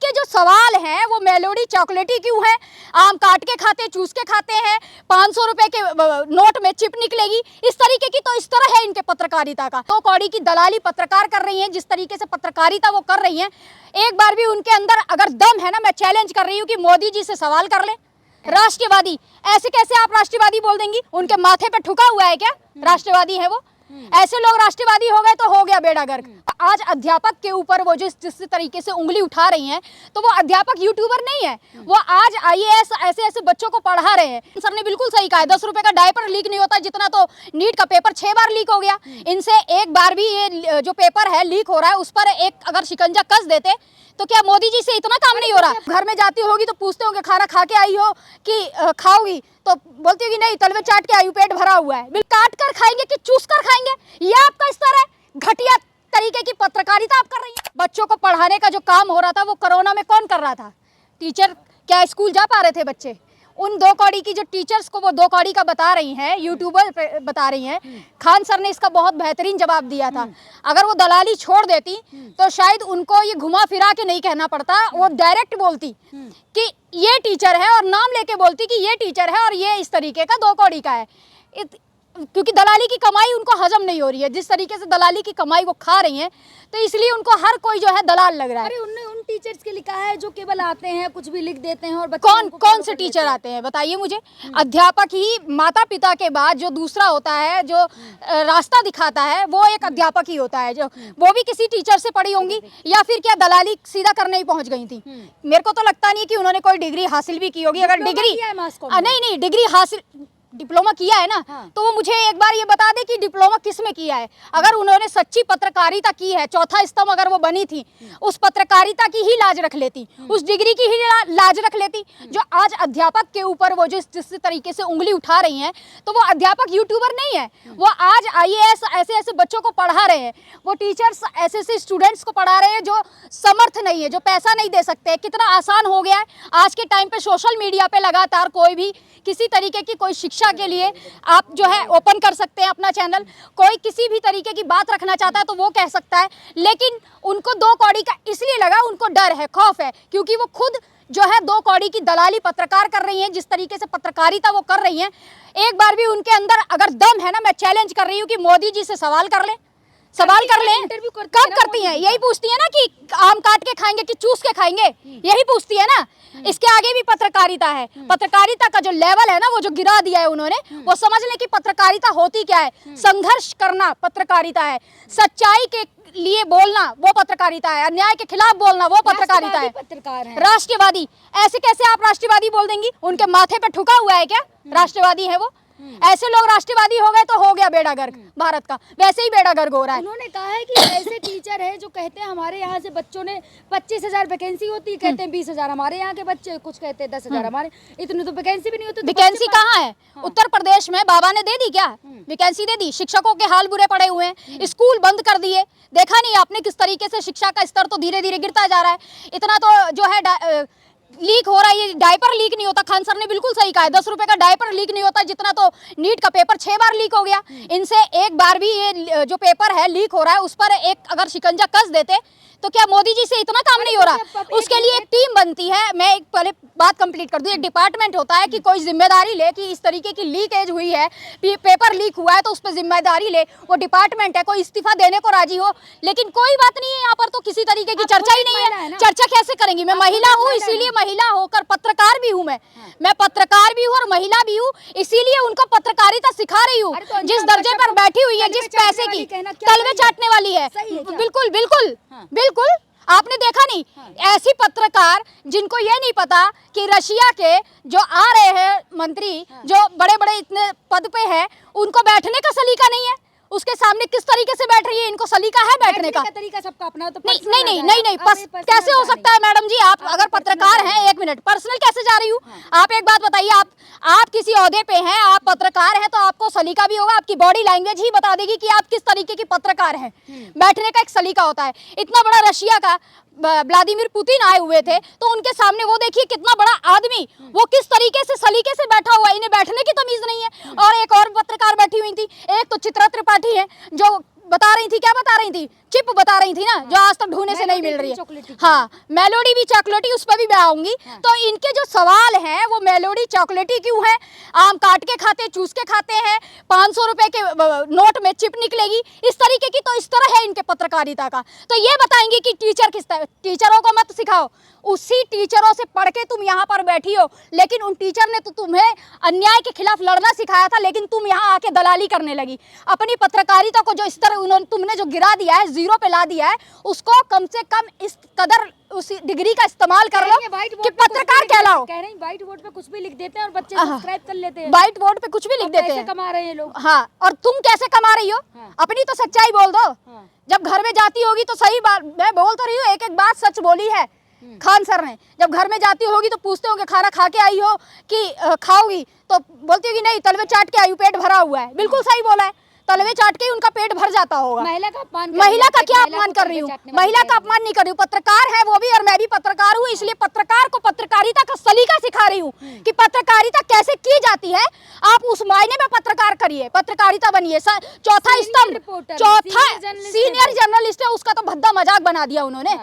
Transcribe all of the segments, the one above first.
इनके जो सवाल हैं वो मेलोडी चॉकलेटी क्यों है, आम काट के खाते चूस के खाते हैं, 500 रुपए के नोट में चिप निकलेगी, इस तरीके की। तो इस तरह है इनके पत्रकारिता का। तो कौड़ी की दलाली पत्रकार कर रही हैं, जिस तरीके से पत्रकारिता वो कर रही हैं, एक बार भी उनके अंदर अगर दम है ना, मैं चैलेंज कर रही हूँ कि मोदी जी से सवाल कर ले। राष्ट्रवादी, ऐसे कैसे आप राष्ट्रवादी बोल देंगी? उनके माथे पे ठुका हुआ है क्या राष्ट्रवादी है वो? ऐसे लोग राष्ट्रवादी हो गए तो हो गया बेड़ा गर्क। आज अध्यापक के ऊपर वो जिस तरीके से उंगली उठा रही हैं, तो वो अध्यापक यूट्यूबर नहीं है, वो आज आईएएस ऐसे ऐसे बच्चों को पढ़ा रहे हैं। सर ने बिल्कुल सही कहा, 10 रुपए का डायपर लीक नहीं होता जितना तो नीट का पेपर 6 बार लीक हो गया। इनसे एक बार भी ये जो पेपर है लीक हो रहा है उस पर एक अगर शिकंजा कस देते तो क्या मोदी जी से इतना काम नहीं हो रहा? घर में जाती होगी तो पूछते होंगे खाना खा के आई हो कि खाओगी, तो बोलती होगी नहीं तलवे चाट के आई हूं, पेट भरा हुआ है। बिल काट कर खाएंगे कि चूस कर खाएंगे? ये आपका स्तर है? घटिया तरीके की पत्रकारिता आप कर रही हैं। बच्चों को पढ़ाने का जो काम हो रहा था वो कोरोना में कौन कर रहा था? टीचर। क्या स्कूल जा पा रहे थे बच्चे? उन 2 कौड़ी की जो टीचर्स को वो 2 कौड़ी का बता रही हैं, यूट्यूबर बता रही हैं। खान सर ने इसका बहुत बेहतरीन जवाब दिया था। अगर वो दलाली छोड़ देती तो शायद उनको ये घुमा फिरा के नहीं कहना पड़ता, वो डायरेक्ट बोलती कि ये टीचर है और नाम लेके बोलती कि ये टीचर है और ये इस तरीके का 2 कौड़ी का है। क्योंकि दलाली की कमाई उनको हजम नहीं हो रही है, जिस तरीके से दलाली की कमाई वो खा रही हैं, तो इसलिए उनको हर कोई जो है दलाल लग रहा है। अरे उनने उन टीचर्स के लिखा है जो केवल आते हैं कुछ भी लिख देते हैं और कौन से टीचर आते हैं बताइए मुझे? अध्यापक ही माता पिता के बाद जो दूसरा होता है, जो रास्ता दिखाता है, वो एक अध्यापक ही होता है। जो वो भी किसी टीचर से पढ़ी होंगी या फिर क्या दलाली सीधा करने ही पहुंच गई थी? मेरे को तो लगता नहीं कि उन्होंने कोई डिग्री हासिल भी की होगी। अगर डिग्री नहीं डिग्री हासिल डिप्लोमा किया है ना, तो वो मुझे एक बार ये बता दे कि डिप्लोमा किस में किया है। अगर उन्होंने सच्ची पत्रकारिता की है, चौथा स्तंभ अगर वो बनी थी, उस पत्रकारिता की ही लाज रख लेती, उस डिग्री की ही लाज रख लेती। जो आज अध्यापक के ऊपर वो जिस तरीके से उंगली उठा रही हैं, तो वो अध्यापक यूट्यूबर नहीं है, वो आज आईएएस ऐसे ऐसे बच्चों को पढ़ा रहे हैं। वो टीचर्स ऐसे ऐसे स्टूडेंट्स को पढ़ा रहे हैं जो समर्थ नहीं है, जो पैसा नहीं दे सकते। कितना आसान हो गया है आज के टाइम पे सोशल मीडिया पे लगातार कोई भी किसी तरीके की कोई शिक्षा के लिए आप जो है ओपन कर सकते हैं अपना चैनल। कोई किसी भी तरीके की बात रखना चाहता है तो वो कह सकता है, लेकिन उनको 2 कौड़ी का इसलिए लगा, उनको डर है, खौफ है, क्योंकि वो खुद जो है 2 कौड़ी की दलाली पत्रकार कर रही हैं। जिस तरीके से पत्रकारिता वो कर रही हैं, एक बार भी उनके अंदर अगर दम है ना, मैं चैलेंज कर रही हूँ कि मोदी जी से सवाल कर ले। सवाल कर ले। कब करती हैं? यही पूछती है ना कि आम काट के खाएंगे कि चूस के खाएंगे, यही पूछती है ना। इसके आगे भी पत्रकारिता है। पत्रकारिता का जो लेवल है ना, वो जो गिरा दिया है उन्होंने, वो समझ ले कि पत्रकारिता होती क्या है। संघर्ष करना पत्रकारिता है, सच्चाई के लिए बोलना वो पत्रकारिता है, अन्याय के खिलाफ बोलना वो पत्रकारिता है। पत्रकार है राष्ट्रवादी, ऐसे कैसे आप राष्ट्रवादी बोल देंगी? उनके माथे पे ठुका हुआ है क्या राष्ट्रवादी है वो? ऐसे लोग राष्ट्रवादी हो गए तो हो गया बेड़ा गर्क भारत का। वैसे ही बेड़ा गर्क हो रहा है। उन्होंने कहा है कि ऐसे टीचर है जो कहते हैं हमारे यहाँ से बच्चों ने 25,000 वैकेंसी होती है, कहते हैं 20,000 हमारे यहाँ के बच्चे, कुछ कहते हैं 10,000 हमारे। इतनी तो वैकेंसी भी नहीं होती। वैकेंसी कहाँ है? उत्तर प्रदेश में बाबा ने दे दी क्या वैकेंसी? दे दी। शिक्षकों के हाल बुरे पड़े हुए हैं, स्कूल बंद कर दिए। देखा नहीं आपने किस तरीके से शिक्षा का स्तर तो धीरे धीरे गिरता जा रहा है। इतना तो जो है लीक हो रहा है, ये डायपर लीक नहीं होता। खान सर ने बिल्कुल सही कहा है, 10 रुपए का डायपर लीक नहीं होता जितना तो नीट का पेपर 6 बार लीक हो गया। इनसे एक बार भी ये जो पेपर है लीक हो रहा है उस पर एक अगर शिकंजा कस देते तो क्या मोदी जी से इतना काम नहीं हो रहा? उसके लिए एक टीम बनती है। मैं एक पहले बात कंप्लीट कर दूं। एक डिपार्टमेंट होता है कि कोई जिम्मेदारी ले कि इस तरीके की लीकेज हुई है, पेपर लीक हुआ है तो उस पर जिम्मेदारी ले। वो डिपार्टमेंट है, कोई इस्तीफा देने को राजी हो, लेकिन कोई बात नहीं है यहाँ पर तो किसी तरीके की चर्चा ही नहीं है। चर्चा कैसे करेंगी? मैं महिला हूँ, इसीलिए महिला होकर पत्रकार भी हूँ। मैं पत्रकार भी हूँ और महिला भी हूँ, इसीलिए उनको पत्रकारिता सिखा रही हूँ। जिस दर्जे पर बैठी हुई है, जिस पैसे की तलवे चाटने वाली है, बिल्कुल बिल्कुल बिल्कुल। आपने देखा नहीं ऐसी पत्रकार जिनको ये नहीं पता कि रशिया के जो आ रहे हैं मंत्री, जो बड़े बड़े इतने पद पे हैं, उनको बैठने का सलीका नहीं है। उसके सामने किस तरीके से बैठ रही है, इनको सलीका है बैठने का? तरीका सबका अपना तो नहीं कैसे हो सकता है मैडम जी? आप अगर पत्रकार हैं, एक मिनट, पर्सनल कैसे जा रही हूँ? आप एक बात बताइए, आप किसी ओहदे पे हैं, आप पत्रकार हैं, तो आपको सलीका भी होगा। आपकी बॉडी लैंग्वेज ही बता देगी कि आप किस तरीके की पत्रकार हैं। बैठने का एक सलीका होता है। इतना बड़ा रशिया का व्लादिमीर पुतिन आए हुए थे, तो उनके सामने वो देखिए कितना बड़ा आदमी, वो किस तरीके से सलीके से बैठा हुआ है। इन्हें बैठने की तमीज नहीं है। और एक और पत्रकार बैठी हुई थी, एक तो चित्रा त्रिपाठी है जो बता रही थी, क्या बता रही थी, चिप बता रही थी ना, जो आज तक ढूंढने से नहीं मिल रही है। हाँ, मेलोडी भी चॉकलेटी, उस पर भी मैं आऊंगी। तो इनके जो सवाल हैं वो मेलोडी चॉकलेटी क्यों है, आम काट के खाते, चूस के खाते हैं, 500 रुपए के नोट में चिप निकलेगी, इस तरीके की। तो इस तरह है इनके पत्रकारिता का। तो ये बताएंगे कि टीचर किस तरह, टीचरों को मत सिखाओ, उसी टीचरों से पढ़ के तुम यहाँ पर बैठी हो, लेकिन उन टीचर ने तो तुम्हें अन्याय के खिलाफ लड़ना सिखाया था, लेकिन तुम यहाँ आके दलाली करने लगी। अपनी पत्रकारिता को जो इस तरह उन्होंने तुमने जो गिरा दिया है, जीरो पे ला दिया है, उसको कम से कम इस कदर उसी डिग्री का इस्तेमाल कर लो कि पत्रकार कहलाओ। कह रहे हैं व्हाइट बोर्ड पे कुछ भी लिख देते हैं और बच्चे सब्सक्राइब कर लेते हैं। व्हाइट बोर्ड पे कुछ भी लिख देते हैं, कमा रहे हैं लोग। हाँ, और तुम कैसे कमा रही हो? अपनी तो सच्चाई बोल दो। जब घर में जाती होगी तो सही बात, मैं बोल तो रही हूँ, एक एक बात सच बोली है खान सर ने। जब घर में जाती होगी तो पूछते होंगे खाना खा के आई हो कि खाओगी, तो बोलती होगी नहीं, तलवे चाट के आई हूँ, पेट भरा हुआ है। बिल्कुल सही बोला है, तलवे चाट के ही उनका पेट भर जाता होगा। महिला का अपमान, महिला का क्या अपमान कर रही हूँ? महिला का अपमान नहीं कर रही हूँ, पत्रकार है वो भी और मैं भी पत्रकार हूँ, इसलिए पत्रकार को पत्रकारिता का सलीका सिखा रही हूँ कि पत्रकारिता कैसे की जाती है। आप उस मायने में पत्रकार करिए, पत्रकारिता बनिए। चौथा स्तंभ, चौथा सीनियर जर्नलिस्ट है, उसका तो भद्दा मजाक बना दिया उन्होंने।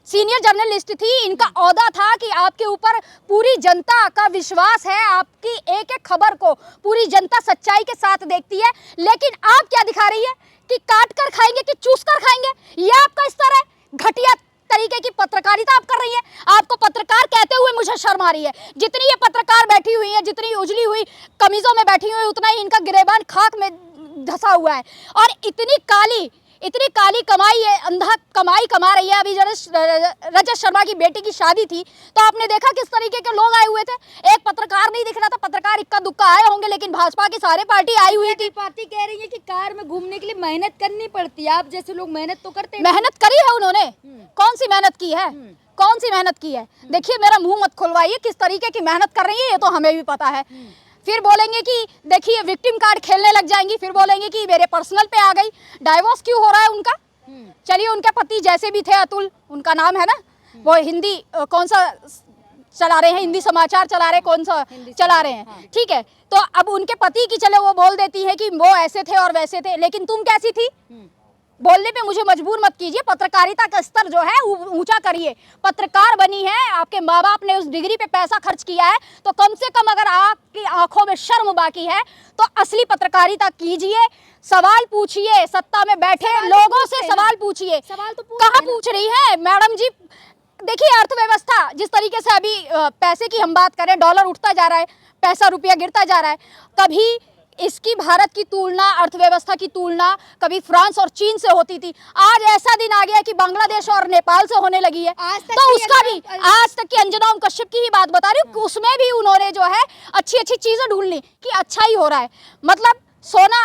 सीनियर जर्नलिस्ट थी, इनका औहदा था कि आपके ऊपर पूरी जनता का विश्वास है, आपकी एक एक खबर को पूरी जनता सच्चाई के साथ देखती है। लेकिन आप क्या दिखा रही है कि काट कर खाएंगे कि चूस कर खाएंगे, ये आपका स्तर है। घटिया तरीके की पत्रकारिता आप कर रही है। आपको पत्रकार कहते हुए मुझे शर्म आ रही है। जितनी ये पत्रकार बैठी हुई है, जितनी उजली हुई कमीजों में बैठी हुई है, उतना ही इनका गिरेबान खाक में धंसा हुआ है। और इतनी काली कमाई है, अंधा कमाई कमा रही है। अभी रजत शर्मा की बेटी की शादी थी तो आपने देखा किस तरीके के लोग आए हुए थे। एक पत्रकार नहीं दिख रहा था, पत्रकार इक्का दुक्का आए होंगे, लेकिन भाजपा की सारे पार्टी आई हुई थी। पार्टी कह रही है कि कार में घूमने के लिए मेहनत करनी पड़ती है, आप जैसे लोग मेहनत तो करते हैं। मेहनत करी है उन्होंने, कौन सी मेहनत की है, कौन सी मेहनत की है? देखिए, मेरा मुंह मत खुलवाइए, किस तरीके की मेहनत कर रही है ये तो हमें भी पता है। फिर बोलेंगे कि देखिए विक्टिम कार्ड खेलने लग जाएंगी, फिर बोलेंगे कि मेरे पर्सनल पे आ गई। डाइवोर्स क्यों हो रहा है उनका? चलिए, उनके पति जैसे भी थे, अतुल उनका नाम है ना, वो हिंदी कौन सा चला रहे हैं, हिंदी समाचार चला रहे, कौन सा चला रहे हैं, ठीक है। तो अब उनके पति की चले वो बोल देती है कि वो ऐसे थे और वैसे थे, लेकिन तुम कैसी थी? बोलने पे मुझे मजबूर मत कीजिए, पत्रकारिता का स्तर जो है ऊंचा करिए। पत्रकार बनी है, आपके माँ बाप ने उस डिग्री पे पैसा खर्च किया है, तो कम से कम अगर आपकी आंखों में शर्म बाकी है तो असली पत्रकारिता कीजिए। सवाल पूछिए, सत्ता में बैठे लोगों से सवाल पूछिए। सवाल तो कहाँ पूछ रही है मैडम जी? देखिए, अर्थव्यवस्था जिस तरीके से अभी पैसे की हम बात करें, डॉलर उठता जा रहा है, पैसा रुपया गिरता जा रहा है। कभी इसकी भारत की तुलना, अर्थव्यवस्था की तुलना कभी फ्रांस और चीन से होती थी, आज ऐसा दिन आ गया कि बांग्लादेश और नेपाल से होने लगी है। तो उसका भी आज तक की अंजना कश्यप की ही बात बता रही हूँ, उसमें भी उन्होंने जो है अच्छी अच्छी चीजें ढूंढ ली कि अच्छा ही हो रहा है। मतलब सोना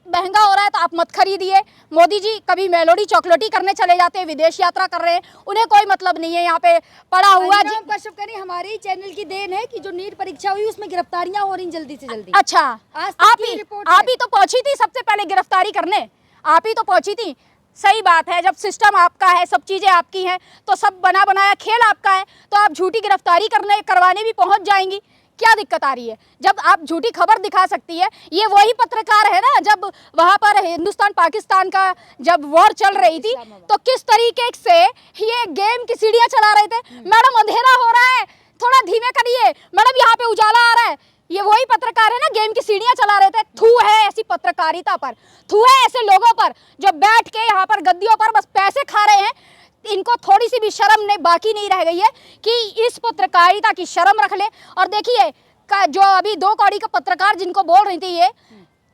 महंगा हो रहा है तो आप मत खरीदिए। मोदी जी कभी मेलोडी चॉकलेटी करने चले जाते हैं, विदेश यात्रा कर रहे हैं, उन्हें कोई मतलब नहीं है यहाँ पे पड़ा हुआ। कश्यप कह रही हमारे ही चैनल की देन है कि जो नीट परीक्षा हुई उसमें गिरफ्तारियां हो रही जल्दी से जल्दी। अच्छा, आप ही तो पहुंची थी सबसे पहले गिरफ्तारी करने, आप ही तो पहुंची थी। सही बात है, जब सिस्टम आपका है, सब चीजें आपकी हैं, तो सब बना बनाया खेल आपका है, तो आप झूठी गिरफ्तारी करवाने भी पहुंच जाएंगी। क्या दिक्कत आ रही है? जब आप झूठी खबर दिखा सकती है, ये वही पत्रकार है ना, जब वहां पर हिंदुस्तान पाकिस्तान का जब वॉर चल रही थी तो किस तरीके से ये गेम की सीढ़ियां चला रहे थे। मैडम अंधेरा हो रहा है, थोड़ा धीमे करिए, मैडम यहाँ पे उजाला आ रहा है। ये वही पत्रकार है ना, गेम की सीढ़ियां चला रहे थे। थू है ऐसी पत्रकारिता पर, थू है ऐसे लोगों पर जो बैठ के यहाँ पर गद्दियों पर बस पैसे खा रहे हैं। इनको थोड़ी सी भी शर्म नहीं बाकी नहीं रह गई है कि इस पत्रकारिता की शर्म रख ले। और देखिए, जो अभी 2 कौड़ी का पत्रकार जिनको बोल रही थी, ये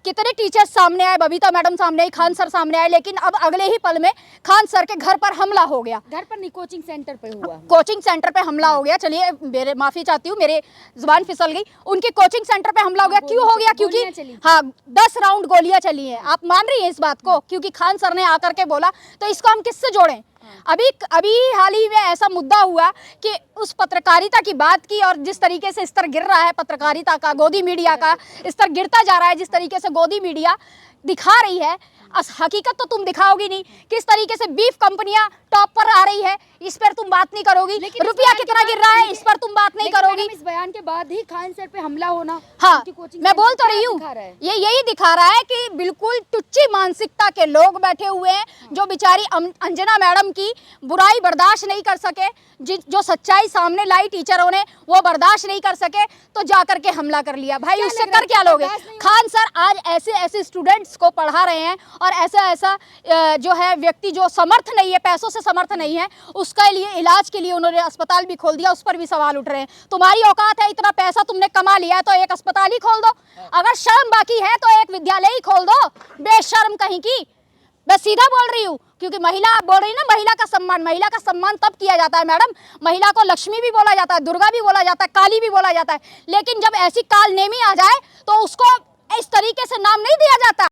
कितने टीचर्स सामने आए, बबीता मैडम सामने आई, खान सर सामने आए, लेकिन अब अगले ही पल में खान सर के घर पर हमला हो गया। घर पर नहीं, कोचिंग सेंटर पे हुआ। कोचिंग सेंटर पे हमला हो गया। चलिए, मेरे माफी चाहती हूँ, मेरे जुबान फिसल गई। उनके कोचिंग सेंटर पे हमला हो गया। क्यों हो गया? क्योंकि हाँ, 10 राउंड गोलियां चली हैं। आप मान रही हैं इस बात को? क्योंकि खान सर ने आकर के बोला। तो इसको हम किससे जोड़ें? अभी हाल ही में ऐसा मुद्दा हुआ कि उस पत्रकारिता की बात की, और जिस तरीके से स्तर गिर रहा है पत्रकारिता का, गोदी मीडिया का स्तर गिरता जा रहा है, जिस तरीके से गोदी मीडिया दिखा रही है, हकीकत तो तुम दिखाओगी नहीं। किस तरीके से बीफ कंपनियां टॉप पर आ रही है, इस पर तुम बात नहीं करोगी। रुपया कितना गिर रहा है, इस पर तुम बात नहीं करोगी। इस बयान के बाद ही खान सर पे हमला होना, हाँ, मैं बोल तो रही हूँ, ये यही दिखा रहा है कि बिल्कुल टुच्ची मानसिकता के लोग बैठे हुए हैं, जो बेचारी अंजना मैडम की बुराई बर्दाश्त नहीं कर सके, जो सच्चाई सामने लाई टीचरों ने वो बर्दाश्त नहीं कर सके, तो जाकर के हमला कर लिया। भाई उससे कर क्या लोगे? खान सर आज ऐसे ऐसे स्टूडेंट्स को पढ़ा रहे हैं, और ऐसा जो है व्यक्ति जो समर्थ नहीं है, पैसों से समर्थ नहीं है, उसके लिए इलाज के लिए उन्होंने अस्पताल भी खोल दिया। उस पर भी सवाल उठ रहे हैं। तुम्हारी औकात है, इतना पैसा तुमने कमा लिया है तो एक अस्पताल ही खोल दो। अगर शर्म बाकी है तो एक विद्यालय ही खोल दो, बेशर्म कहीं की। मैं सीधा बोल रही हूँ, क्योंकि महिला आप बोल रही ना, महिला का सम्मान तब किया जाता है मैडम। महिला को लक्ष्मी भी बोला जाता है, दुर्गा भी बोला जाता है, काली भी बोला जाता है, लेकिन जब ऐसी काल नेमी आ जाए तो उसको इस तरीके से नाम नहीं दिया जाता।